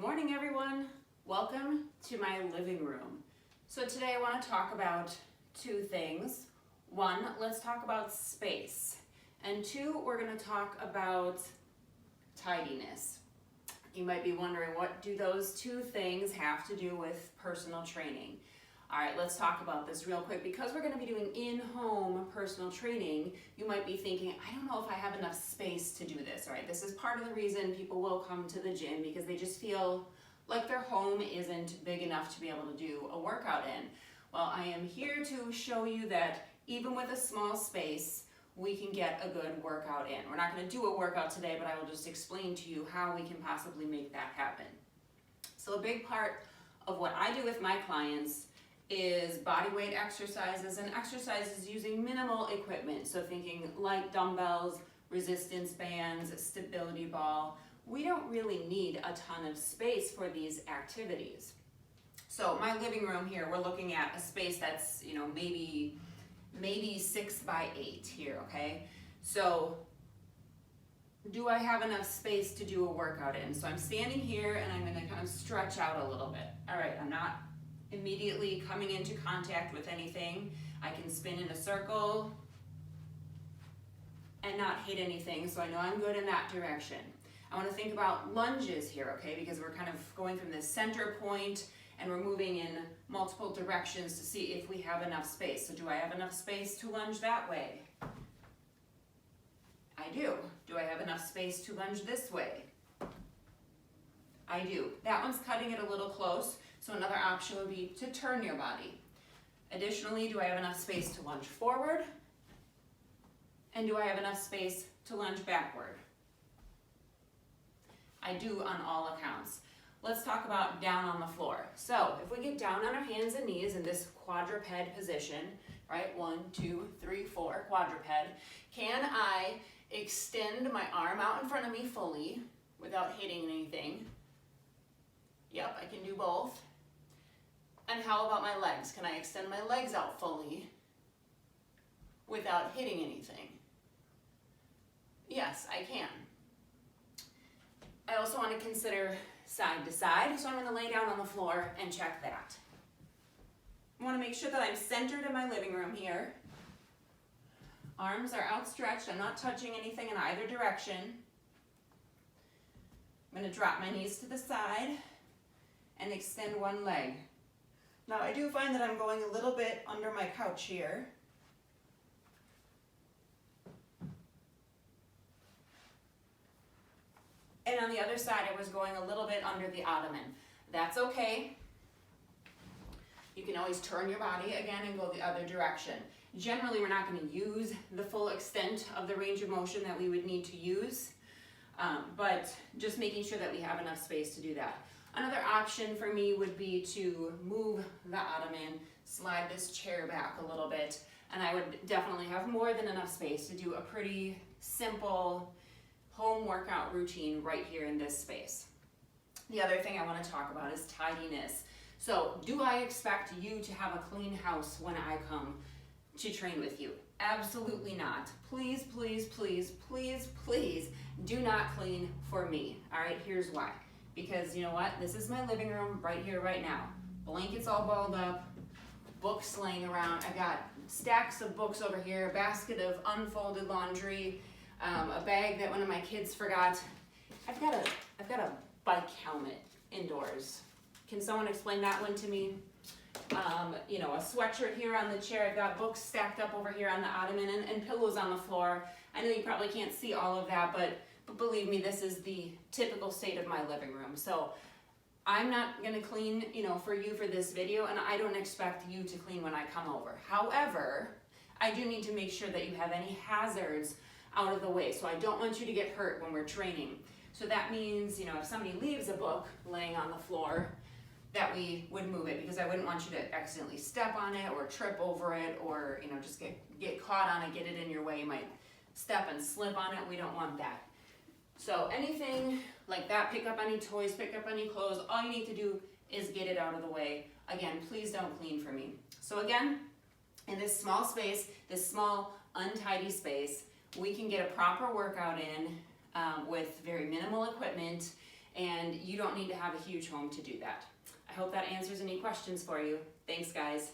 morning, everyone. Welcome to my living room. So today I want to talk about two things. One, let's talk about space. And two, we're going to talk about tidiness. You might be wondering, what do those two things have to do with personal training? All right, let's talk about this real quick. Because we're going to be doing in-home personal training, you might be thinking, I don't know if I have enough space to do this. All right, this is part of the reason people will come to the gym, because they just feel like their home isn't big enough to be able to do a workout in. Well, I am here to show you that even with a small space, we can get a good workout in. We're not going to do a workout today, but I will just explain to you how we can possibly make that happen. So a big part of what I do with my clients is body weight exercises and exercises using minimal equipment. So thinking light dumbbells, resistance bands, stability ball. We don't really need a ton of space for these activities. So my living room here, we're looking at a space that's, maybe 6 by 8 here, okay? So do I have enough space to do a workout in? So I'm standing here and I'm gonna kind of stretch out a little bit. All right, I'm not immediately coming into contact with anything. I can spin in a circle and not hit anything, so I know I'm good in that direction. I want to think about lunges here, okay, because we're kind of going from this center point and we're moving in multiple directions to see if we have enough space. So do I have enough space to lunge that way? I do. Do I have enough space to lunge this way? I do. That one's cutting it a little close, so another option would be to turn your body. Additionally, do I have enough space to lunge forward? And do I have enough space to lunge backward? I do on all accounts. Let's talk about down on the floor. So if we get down on our hands and knees in this quadruped position, right? 1, 2, 3, 4, quadruped. Can I extend my arm out in front of me fully without hitting anything? Yep, I can do both. And how about my legs? Can I extend my legs out fully without hitting anything? Yes, I can. I also want to consider side to side, so I'm going to lay down on the floor and check that. I want to make sure that I'm centered in my living room here. Arms are outstretched. I'm not touching anything in either direction. I'm going to drop my knees to the side and extend one leg. Now I do find that I'm going a little bit under my couch here. And on the other side, I was going a little bit under the ottoman. That's okay. You can always turn your body again and go the other direction. Generally, we're not going to use the full extent of the range of motion that we would need to use, but just making sure that we have enough space to do that. Another option for me would be to move the ottoman, slide this chair back a little bit, and I would definitely have more than enough space to do a pretty simple home workout routine right here in this space. The other thing I want to talk about is tidiness. So do I expect you to have a clean house when I come to train with you? Absolutely not. Please, please, please, please, please do not clean for me. All right, here's why. Because you know what? This is my living room right here, right now. Blankets all balled up, books laying around. I got stacks of books over here, a basket of unfolded laundry, a bag that one of my kids forgot. I've got a bike helmet indoors. Can someone explain that one to me? A sweatshirt here on the chair. I've got books stacked up over here on the ottoman and pillows on the floor. I know you probably can't see all of that, but believe me, this is the typical state of my living room. So I'm not gonna clean, for you for this video, and I don't expect you to clean when I come over. However, I do need to make sure that you have any hazards out of the way. So I don't want you to get hurt when we're training. So that means, if somebody leaves a book laying on the floor, that we would move it, because I wouldn't want you to accidentally step on it or trip over it, or just get caught on it, get it in your way. You might step and slip on it. We don't want that. So anything like that, pick up any toys, pick up any clothes, all you need to do is get it out of the way. Again, please don't clean for me. So again, in this small space, this small untidy space, we can get a proper workout in with very minimal equipment and you don't need to have a huge home to do that. I hope that answers any questions for you. Thanks, guys.